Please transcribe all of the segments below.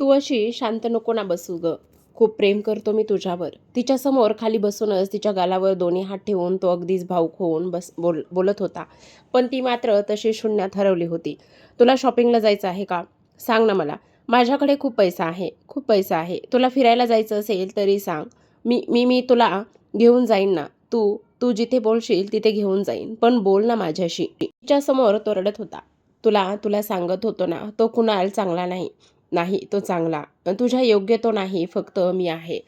तू अशी शांत नको ना बसू ग. खूप प्रेम करतो मी तुझ्यावर. तिच्यासमोर खाली बसूनच तिच्या गालावर दोन्ही हात ठेवून तो अगदीच भावूक होऊन बोलत होता. पण ती मात्र तशी शून्यात हरवली होती. तुला शॉपिंगला जायचं आहे का? सांग ना मला. माझ्याकडे खूप पैसा आहे, खूप पैसा आहे. तुला फिरायला जायचं असेल तरी सांग. मी मी मी तुला घेऊन जाईन ना. तू तू जिथे बोलशील तिथे घेऊन जाईन. पण बोल ना माझ्याशी. तिच्यासमोर तो रडत होता. तुला तुला सांगत होतो ना, तो कुणाल चांगला नाही. नाही, तो चांगला. तुझ्या योग्य तो नाही, फक्त मी आहे.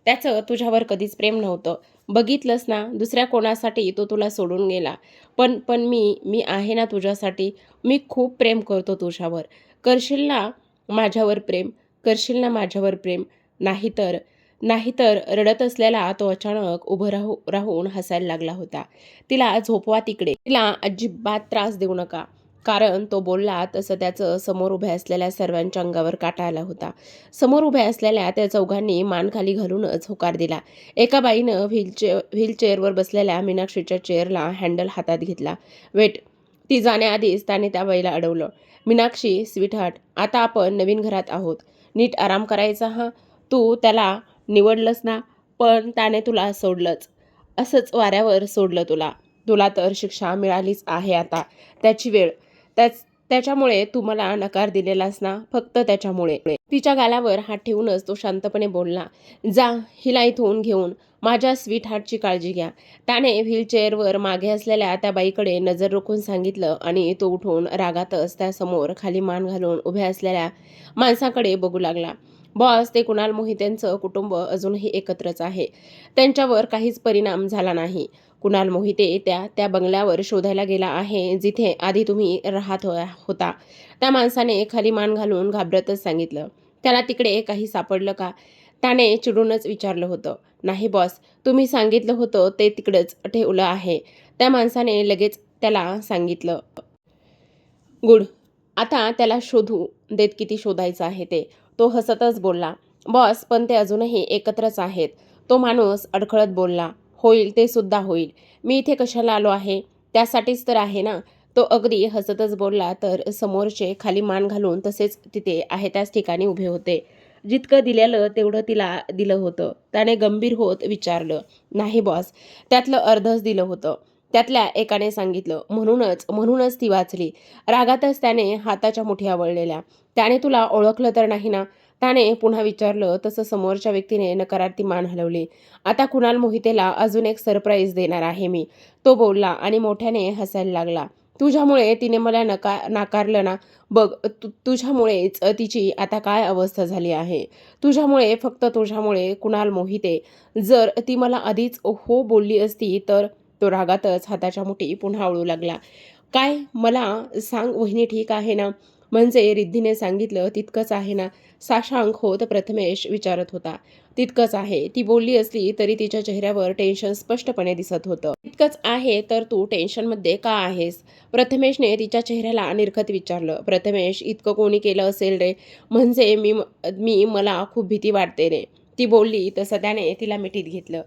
त्याचं तुझ्यावर कधीच प्रेम नव्हतं. बघितलंस ना, दुसऱ्या कोणासाठी तो तुला सोडून गेला. पण पण मी आहे ना तुझ्यासाठी. मी खूप प्रेम करतो तुझ्यावर. करशील ना माझ्यावर प्रेम? करशील ना माझ्यावर प्रेम? नाहीतर नाहीतर रडत असलेला तो अचानक उभं राहून हसायला लागला होता. तिला झोपवा तिकडे. तिला अजिबात त्रास देऊ नका. कारण तो बोलला तसं त्याचं समोर उभ्या असलेल्या सर्वांच्या अंगावर काटा आला होता. समोर उभ्या असलेल्या त्या चौघांनी मान खाली घालूनच होकार दिला. एका बाईनं व्हीलचेअरवर बसलेल्या मीनाक्षीच्या चेअरला हँडल हातात घेतला. वेट. ती जाण्याआधीच त्याने त्या बाईला अडवलं. मीनाक्षी स्वीटहार्ट, आता आपण नवीन घरात आहोत. नीट आराम करायचा हा. तू त्याला निवडलंस ना, पण त्याने तुला सोडलंच. असंच वाऱ्यावर सोडलं तुला. तुला तर शिक्षा मिळालीच आहे आता. त्याची वेळ. त्याच्यामुळे तू मला नकार दिलेलास ना, फक्त त्याच्यामुळे. तिच्या गालावर हात ठेवूनच तो शांतपणे बोलला. जा, हिला इथून घेऊन. माझ्या स्वीट हार्टची काळजी घ्या. त्याने व्हीलचेअरवर मागे असलेल्या त्या बाईकडे नजर रोखून सांगितलं आणि तो उठून रागातच त्यासमोर खाली मान घालून उभ्या असलेल्या माणसाकडे बघू लागला. बॉस, ते कुणाल मोहितेंचं कुटुंब अजूनही एकत्रच आहे. त्यांच्यावर काहीच परिणाम झाला नाही. कुणाल मोहिते त्या बंगल्यावर शोधायला गेला आहे, जिथे आधी तुम्ही राहत होता. त्या माणसाने खाली मान घालून घाबरतच सांगितलं. त्याला तिकडे काही सापडलं का? त्याने चिडूनच विचारलं होतं. नाही बॉस, तुम्ही सांगितलं होतं ते तिकडेच ठेवलं आहे. त्या माणसाने लगेच त्याला सांगितलं. गुड. आता त्याला शोधू देत, किती शोधायचं आहे ते. तो हसतच बोलला. बॉस, पण ते अजूनही एकत्रच आहेत. तो माणूस अडखळत बोलला. होईल, ते सुद्धा होईल. मी इथे कशाला आलो आहे? त्यासाठीच तर आहे ना. तो अगदी हसतच बोलला तर समोरचे खाली मान घालून तसेच तिथे आहे त्याच ठिकाणी उभे होते. जितकं दिलेलं तेवढं तिला दिलं होतं. त्याने गंभीर होत विचारलं. नाही बॉस, त्यातलं अर्धच दिलं होतं. त्यातल्या एकाने सांगितलं. म्हणूनच ती वाचली. रागातच त्याने हाताच्या मुठी आवळलेल्या. त्याने तुला ओळखलं तर नाही ना? त्याने पुन्हा विचारलं. तसं समोरच्या व्यक्तीने नकारार्थी मान हलवली. आता कुणाल मोहितेला अजून एक सरप्राईज देणार आहे मी, तो बोलला आणि मोठ्याने हसायला लागला. तुझ्यामुळे तिने मला नाकारलं ना. बघ, तुझ्यामुळेच तिची आता काय अवस्था झाली आहे. तुझ्यामुळे, फक्त तुझ्यामुळे. कुणाल मोहिते, जर ती मला आधीच हो बोलली असती तर. तो रागातच हाताच्या मुठी पुन्हा आवळू लागला. काय? मला सांग वहिनी, ठीक आहे ना? म्हणजे रिद्धीने सांगितलं तितकंच आहे ना? साशांक होत प्रथमेश विचारत होता. तितकंच आहे. ती बोलली असली तरी तिच्या चेहऱ्यावर टेन्शन स्पष्टपणे दिसत होतं. तितकंच आहे तर तू टेन्शनमध्ये का आहेस? प्रथमेशने तिच्या चेहऱ्याला निरखत विचारलं. प्रथमेश, इतकं कोणी केलं असेल रे? म्हणजे मी मला खूप भीती वाटते रे. ती बोलली तसं त्याने तिला मिठीत घेतलं.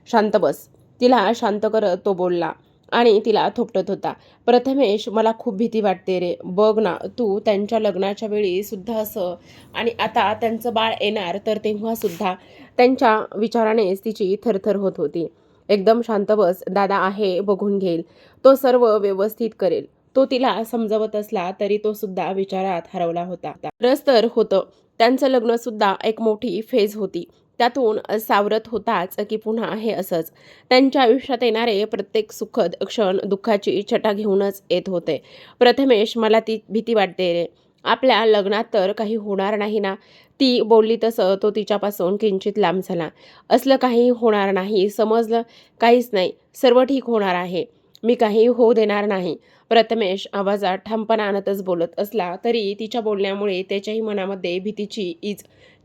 शांत बस. तिला शांत करत तो बोलला आणि तिला थोपटत होता. प्रथमेश, मला खूप भीती वाटते रे. बघ ना, तू त्यांच्या लग्नाच्या वेळी सुद्धा असं, आणि आता त्यांचं बाळ येणार तर तेव्हा सुद्धा. त्यांच्या विचारानेच तिची थरथर होत होती. एकदम शांत बस. दादा आहे, बघून घेईल. तो सर्व व्यवस्थित करेल. तो तिला समजवत असला तरी तो सुद्धा विचारात हरवला होता. रस तर होतं. त्यांचं लग्न सुद्धा एक मोठी फेज होती. त्यातून सावरत होताच की पुन्हा हे असंच. त्यांच्या आयुष्यात येणारे प्रत्येक सुखद क्षण दुःखाची छटा घेऊनच येत होते. प्रथमेश, मला ती भीती वाटते रे. आपल्या लग्नात तर काही होणार नाही ना? ती बोलली तसं तो तिच्यापासून किंचित लांब झाला. असलं काही होणार नाही, समजलं? काहीच नाही. सर्व ठीक होणार आहे. मी काही होऊ देणार नाही. प्रथमेश आवाजात ठामपणा आणतच बोलत असला तरी तिच्या बोलण्यामुळे त्याच्याही मनामध्ये भीतीची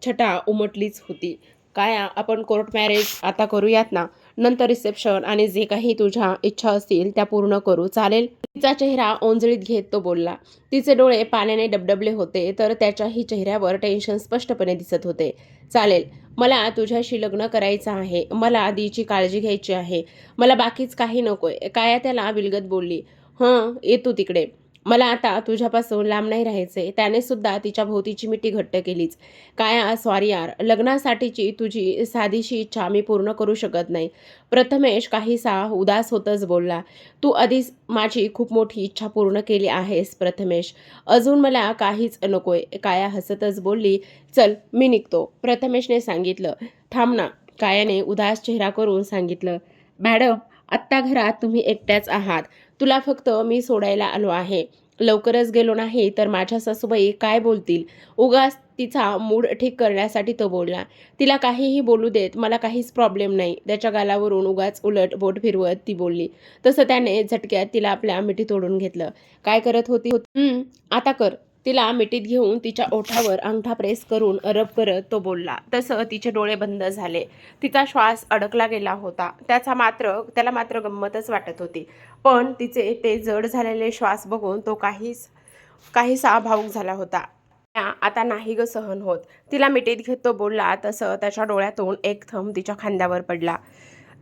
छटा उमटलीच होती. काय, आपण कोर्ट मॅरेज आता करूयात ना? नंतर रिसेप्शन आणि जे काही तुझ्या इच्छा असतील त्या पूर्ण करू, चालेल? तिचा चेहरा ओंजळीत घेत तो बोलला. तिचे डोळे पाण्याने डबडबले होते तर त्याच्याही चेहऱ्यावर टेन्शन स्पष्टपणे दिसत होते. चालेल. मला तुझ्याशी लग्न करायचं आहे. मला आधीची काळजी घ्यायची आहे. मला बाकीच काही नकोय. काया त्याला विलगत बोलली. हं, ये तू तिकडे. मला आता तुझ्यापासून लांब नाही राहायचे. त्याने सुद्धा तिच्या भोवतीची मिठी घट्ट केलीच. काय सॉरी यार, लग्नासाठीची तुझी साधीशी इच्छा मी पूर्ण करू शकत नाही. प्रथमेश काहीसा उदास होतच बोलला. तू आधीच माझी खूप मोठी इच्छा पूर्ण केली आहेस प्रथमेश. अजून मला काहीच नकोय. काया हसतच बोलली. चल मी निघतो, प्रथमेशने सांगितलं. थांब ना, कायाने उदास चेहरा करून सांगितलं. मॅडम, आत्ता घरात तुम्ही एकट्याच आहात. तुला फक्त मी सोडायला आलो आहे. लवकरच गेलो नाही तर माझ्या सासूबाई काय बोलतील? उगाच तिचा मूड ठीक करण्यासाठी तो बोलला. तिला काहीही बोलू देत, मला काहीच प्रॉब्लेम नाही. त्याच्या गालावरून उगाच उलट बोट फिरवत ती बोलली. तसं त्याने झटक्यात तिला आपल्या मिठीत ओढून घेतलं. काय करत होती? आता कर. तिला मिठीत घेऊन तिच्या ओठावर अंगठा प्रेस करून रब करत तो बोलला. तसं तिचे डोळे बंद झाले. तिचा श्वास अडकला गेला होता. त्याला मात्र गंमतच वाटत होती. पण तिचे ते जड झालेले श्वास बघून तो काहीसा भावुक झाला होता. आता नाही ग सहन होत, तिला मिठीत घेत तो बोलला. तसं त्याच्या डोळ्यातून एक थंब तिच्या खांद्यावर पडला.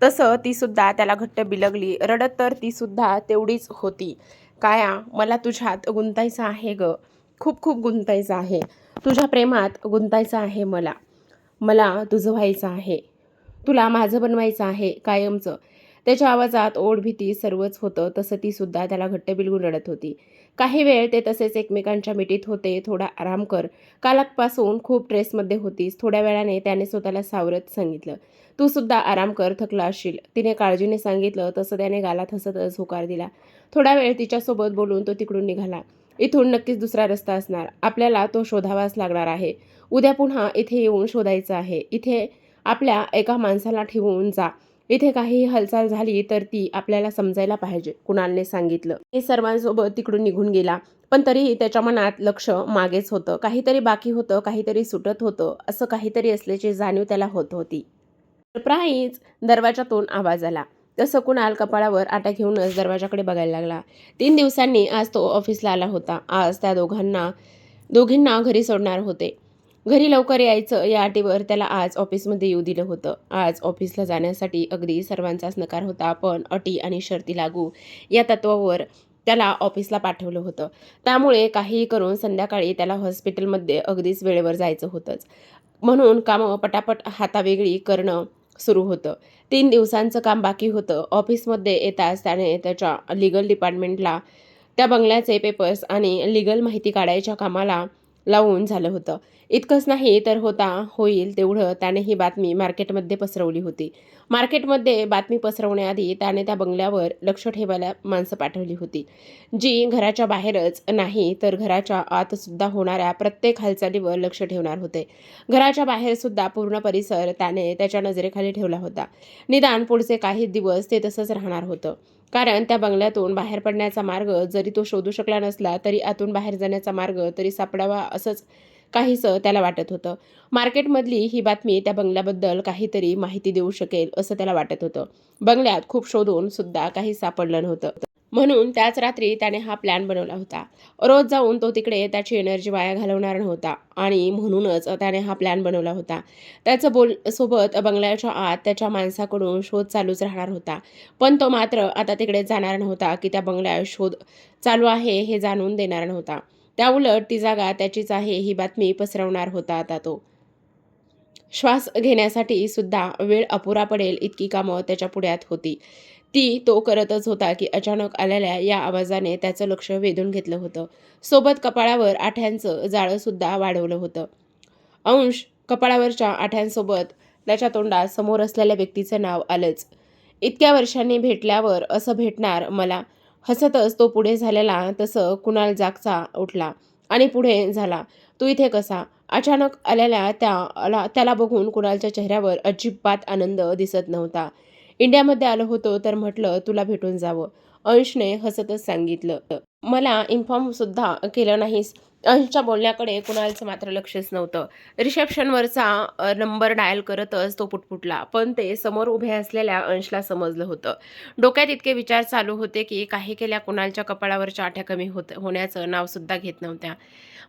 तसं ती सुद्धा त्याला घट्ट बिलगली. रडत तर ती सुद्धा तेवढीच होती. काया, मला तुझ्यात गुंतायचं आहे ग, खूप खूप गुंतायचं आहे. तुझ्या प्रेमात गुंतायचं आहे मला. मला तुझं व्हायचं आहे. तुला माझं बनवायचं आहे कायमचं. त्याच्या आवाजात ओढ, भीती सर्वच होतं. तसं ती सुद्धा त्याला घट्ट बिलगून रडत होती. काही वेळ ते तसेच एकमेकांच्या मिठीत होते. थोडा आराम कर. कालपासून खूप ट्रेसमध्ये होतीस. थोड्या वेळाने त्याने स्वतःला सावरत सांगितलं. तू सुद्धा आराम कर, थकला असशील. तिने काळजीने सांगितलं. तसं त्याने गालात हसतच होकार दिला. थोडा वेळ तिच्यासोबत बोलून तो तिकडून निघाला. इथून नक्कीच दुसरा रस्ता असणार. आपल्याला तो शोधावाच लागणार आहे. उद्या पुन्हा इथे येऊन शोधायचं आहे. इथे आपल्या एका माणसाला ठेवून जा. इथे काहीही हालचाल झाली तर ती आपल्याला समजायला पाहिजे, कुणालने सांगितलं. हे सर्वांसोबत तिकडून निघून गेला. पण तरीही त्याच्या मनात लक्ष मागेच होतं. काहीतरी बाकी होतं, काहीतरी सुटत होतं. असं काहीतरी असल्याची जाणीव त्याला होत होती. सरप्राईज! दरवाजातून आवाज आला. तसं कुणाल कपाळावर आटा घेऊनच दरवाजाकडे बघायला लागला. 3 दिवसांनी आज तो ऑफिसला आला होता. आज त्या दोघींना घरी सोडणार होते. घरी लवकर यायचं या अटीवर त्याला आज ऑफिसमध्ये येऊ दिलं होतं. आज ऑफिसला जाण्यासाठी अगदी सर्वांचाच नकार होता. पण अटी आणि शर्ती लागू या तत्वावर त्याला ऑफिसला पाठवलं होतं. त्यामुळे काहीही करून संध्याकाळी त्याला हॉस्पिटलमध्ये अगदीच वेळेवर जायचं होतंच. म्हणून कामं पटापट हातावेगळी करणं सुरू होतं. 3 दिवसांचं काम बाकी होतं. ऑफिसमध्ये येताच त्याने त्याच्या लीगल डिपार्टमेंटला त्या बंगल्याचे पेपर्स आणि लीगल माहिती काढायच्या कामाला लावून झालं होतं. इतकंच नाही तर होईल तेवढं त्याने ही बातमी मार्केटमध्ये पसरवली होती. मार्केटमध्ये बातमी पसरवण्याआधी त्याने त्या बंगल्यावर लक्ष ठेवायला माणसं पाठवली होती, जी घराच्या बाहेरच नाही तर घराच्या आतसुद्धा होणाऱ्या प्रत्येक हालचालीवर लक्ष ठेवणार होते. घराच्या बाहेरसुद्धा पूर्ण परिसर त्याने त्याच्या नजरेखाली ठेवला होता. निदान पुढचे काही दिवस ते तसंच राहणार होतं. कारण त्या बंगल्यातून बाहेर पडण्याचा मार्ग जरी तो शोधू शकला नसला तरी आतून बाहेर जाण्याचा मार्ग तरी सापडावा असंच काहीसं त्याला वाटत होतं. मार्केटमधली ही बातमी त्या बंगल्याबद्दल काहीतरी माहिती देऊ शकेल असं त्याला वाटत होतं. बंगल्यात खूप शोधून सुद्धा काही सापडलं नव्हतं. म्हणून त्याच रात्री त्याने हा प्लॅन बनवला होता. रोज जाऊन तो तिकडे त्याची एनर्जी वाया घालवणार नव्हता आणि म्हणूनच त्याने हा प्लॅन बनवला होता. त्याचं सोबत बंगल्याच्या आत त्याच्या माणसाकडून शोध चालूच राहणार होता. पण तो मात्र आता तिकडे जाणार नव्हता की त्या बंगल्यात शोध चालू आहे हे जाणून देणार नव्हता. त्याउलट ती जागा त्याचीच आहे ही बातमी पसरवणार होता आता तो. श्वास घेण्यासाठी सुद्धा वेळ अपुरा पडेल इतकी कामं त्याच्या पुढ्यात होती. ती तो करतच होता की अचानक आलेल्या या आवाजाने त्याचं लक्ष वेधून घेतलं होतं. सोबत कपाळावर आठ्यांचं जाळं सुद्धा वाढवलं होतं. अंश कपाळावरच्या आठ्यांसोबत त्याच्या तोंडात समोर असलेल्या व्यक्तीचं नाव आलंच. इतक्या वर्षांनी भेटल्यावर असं भेटणार मला. हसतच तो पुढे झालेला तसं कुणाल जागचा उठला आणि पुढे झाला. तू इथे कसा? अचानक आलेल्या त्याला बघून कुणालच्या चेहऱ्यावर अजिबात आनंद दिसत नव्हता. इंडियामध्ये आलो होतो तर म्हटलं तुला भेटून जावं, अंशने हसतच सांगितलं. मला इन्फॉर्म सुद्धा केलं नाहीस. अंशच्या बोलण्याकडे कुणालचं मात्र लक्षच नव्हतं. रिसेप्शनवरचा नंबर डायल करतच तो पुटपुटला. पण ते समोर उभे असलेल्या अंशला समजलं होतं. डोक्यात इतके विचार चालू होते की काही केल्या कुणालच्या कपाळावरच्या आठ्या कमी होण्याचं नावसुद्धा घेत नव्हत्या.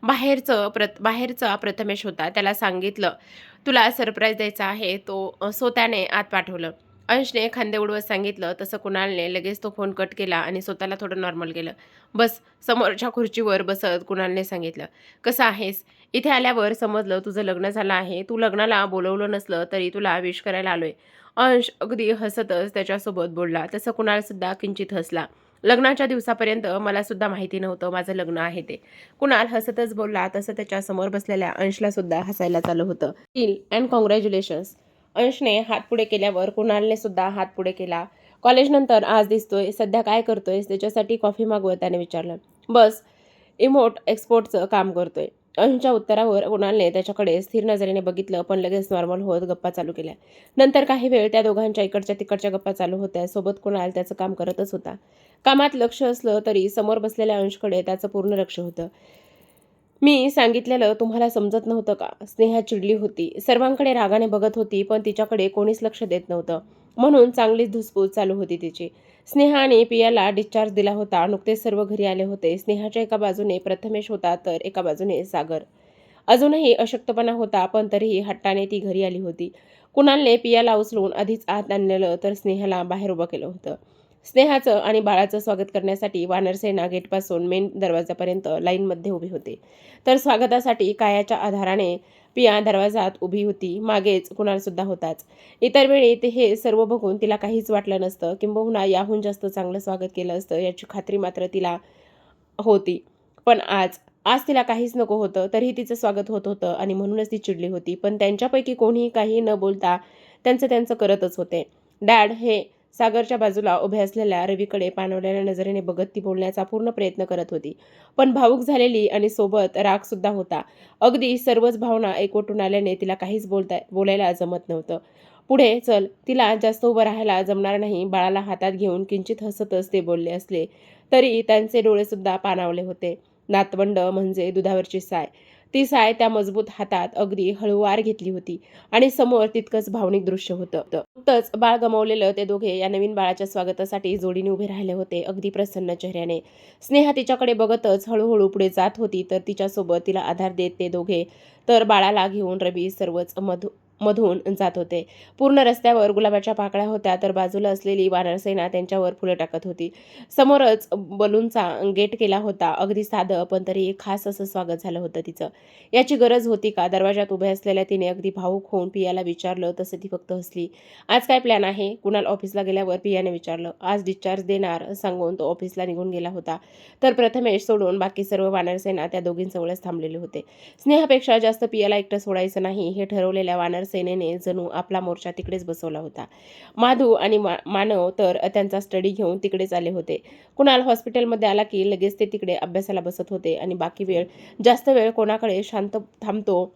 बाहेरचा प्रथमेश होता. त्याला सांगितलं तुला सरप्राईज द्यायचा आहे सो त्याने आत पाठवलं. अंशने खांदे उडवत सांगितलं. तसं कुणालने लगेच तो फोन कट केला आणि स्वतःला थोडं नॉर्मल केलं. बस समोरच्या खुर्चीवर बसत कुणालने सांगितलं, कसं आहेस? इथे आल्यावर समजलं तुझं लग्न झालं आहे. तू लग्नाला बोलवलं नसलं तरी तुला विश करायला आलोय. अंश अगदी हसतच त्याच्यासोबत बोलला. तसं कुणाल सुद्धा किंचित हसला. लग्नाच्या दिवसापर्यंत मला सुद्धा माहिती नव्हतं माझं लग्न आहे ते. कुणाल हसतच बोलला. तसं त्याच्या समोर बसलेल्या अंशला सुद्धा हसायला चालू होतं. And congratulations. अंशने हात पुढे केल्यावर कुणालने सुद्धा हात पुढे केला. कॉलेजनंतर आज दिसतोय, सध्या काय करतोयस? त्याच्यासाठी कॉफी मागवत त्याने विचारलं. बस इम्पोर्ट एक्सपोर्टचं काम करतोय. अंशच्या उत्तरावर कुणालने त्याच्याकडे स्थिर नजरेने बघितलं, पण लगेच नॉर्मल होत गप्पा चालू केल्या. नंतर काही वेळ त्या दोघांच्या इकडच्या तिकडच्या गप्पा चालू होत्या. सोबत कुणाल त्याचं काम करतच होता. कामात लक्ष असलं तरी समोर बसलेल्या अंशकडे त्याचं पूर्ण लक्ष होतं. मी सांगितलेलं तुम्हाला समजत नव्हतं का? स्नेहा चिडली होती. सर्वांकडे रागाने बघत होती, पण तिच्याकडे कोणीच लक्ष देत नव्हतं. म्हणून चांगलीच धुसफूस चालू होती तिची. स्नेहा आणि पियाला डिस्चार्ज दिला होता. नुकतेच सर्व घरी आले होते. स्नेहाच्या एका बाजूने प्रथमेश होता, तर एका बाजूने सागर. अजूनही अशक्तपणा होता, पण तरीही हट्टाने ती घरी आली होती. कुणालने पियाला उचलून आधीच आत आणलेलं, तर स्नेहाला बाहेर उभं केलं होतं. स्नेहाचं आणि बाळाचं स्वागत करण्यासाठी वानरसेना गेटपासून मेन दरवाजापर्यंत लाईनमध्ये उभी होते. तर स्वागतासाठी कायाच्या आधाराने पिया दरवाजात उभी होती. मागेच कुणालसुद्धा होताच. इतर वेळी ते हे सर्व बघून तिला काहीच वाटलं नसतं. किंबहुना याहून जास्त चांगलं स्वागत केलं असतं याची खात्री मात्र तिला होती. पण आज आज तिला काहीच नको होतं, तरीही तिचं स्वागत होत होतं आणि म्हणूनच ती चिडली होती. पण त्यांच्यापैकी कोणीही काही न बोलता त्यांचं त्यांचं करतच होते. डॅड हे सागरच्या बाजूला उभे असलेल्या रवीकडे पाणवलेल्या नजरेने बघत ती बोलण्याचा पूर्ण प्रयत्न करत होती. पण भावूक झालेली आणि सोबत रागसुद्धा होता. अगदी सर्वच भावना एकवटून आल्याने तिला काहीच बोलायला जमत नव्हतं. पुढे चल, तिला जास्त उभं राहायला जमणार नाही. बाळाला हातात घेऊन किंचित हसतच ते बोलले असले तरी त्यांचे डोळेसुद्धा पाणावले होते. नातवंड म्हणजे दुधावरची साय. ती साय त्या मजबूत हातात अगदी हळूवार घेतली होती आणि समोर तितकंच भावनिक दृश्य होतं. नुकतंच बाळ गमावलेलं ते दोघे या नवीन बाळाच्या स्वागतासाठी जोडीने उभे राहिले होते, अगदी प्रसन्न चेहऱ्याने. स्नेहा तिच्याकडे बघतच हळूहळू पुढे जात होती, तर तिच्यासोबत तिला आधार देत ते दोघे, तर बाळाला घेऊन रवी सर्वच मधून जात होते. पूर्ण रस्त्यावर गुलाबाच्या पाकळ्या होत्या, तर बाजूला असलेली वानरसेना त्यांच्यावर फुलं टाकत होती. समोरच बलूनचा गेट केला होता. अगदी साधं, पण तरी खास असं स्वागत झालं होतं तिचं. याची गरज होती का? दरवाजात उभ्या असलेल्या तिने अगदी भावूक होऊन पियाला विचारलं, तसं ती फक्त हसली. आज काय प्लॅन आहे? कुणाल ऑफिसला गेल्यावर पियाने विचारलं. आज डिस्चार्ज देणार सांगून तो ऑफिसला निघून गेला होता. तर प्रथमेश सोडून बाकी सर्व वानरसेना त्या दोघींजवळच थांबलेले होते. स्नेहापेक्षा जास्त पियाला एकटं सोडायचं नाही हे ठरवलेल्या वानरसेनेने जणू आपला मोर्चा तिकडेच बसवला होता. माधू आणि मानव तर त्यांचा स्टडी घेऊन तिकडेच आले होते. कुणाल हॉस्पिटलमध्ये आला की लगेच ते तिकडे अभ्यासाला बसत होते आणि बाकी जास्त वेळ कोणाकडे शांत थांबतो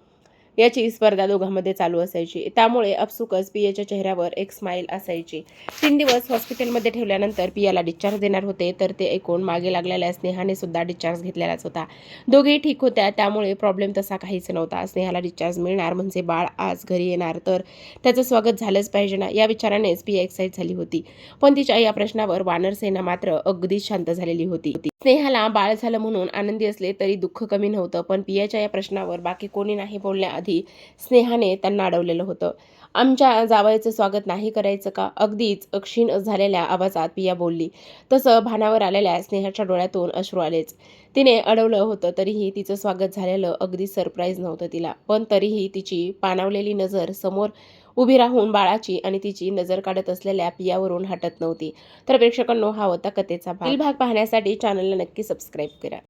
याची स्पर्धा दोघांमध्ये चालू असायची. त्यामुळे आपसुकच पियाच्या चेहऱ्यावर एक स्माईल असायची. 3 दिवस हॉस्पिटलमध्ये ठेवल्यानंतर पियाला डिस्चार्ज देणार होते, तर ते ऐकून मागे लागलेल्या स्नेहाने सुद्धा डिस्चार्ज घेतलेलाच होता. दोघेही ठीक होत्या, त्यामुळे प्रॉब्लेम तसा काहीच नव्हता. स्नेहाला डिस्चार्ज मिळणार म्हणजे बाळ आज घरी येणार, तर त्याचं स्वागत झालंच पाहिजे ना, या विचारानेच पिया एक्साइट झाली होती. पण तिच्या या प्रश्नावर वानरसेना मात्र अगदीच शांत झालेली होती. स्नेहाला बाळ झालं म्हणून आनंदी असले तरी दुःख कमी नव्हतं, पण पियाच्या या प्रश्नावर बाकी कोणी नाही बोलण्याआधी स्नेहाने त्यांना अडवलेलं होतं. आमच्या जावयाचं स्वागत नाही करायचं का? अगदीच क्षीण झालेल्या आवाजात पिया बोलली. तसं भानावर आलेल्या स्नेहाच्या डोळ्यातून अश्रू आलेच. तिने अडवलं होतं तरीही तिचं स्वागत झालेलं अगदी सरप्राईज नव्हतं तिला. पण तरीही तिची पाणावलेली नजर समोर उभी राहून बाळाची आणि तिची नजर काढत असलेल्या पियावरून हटत नव्हती. तर प्रेक्षकांनो, हा होता कथेचा भाग. पुढील भाग पाहण्यासाठी चॅनलला नक्की सबस्क्राईब करा.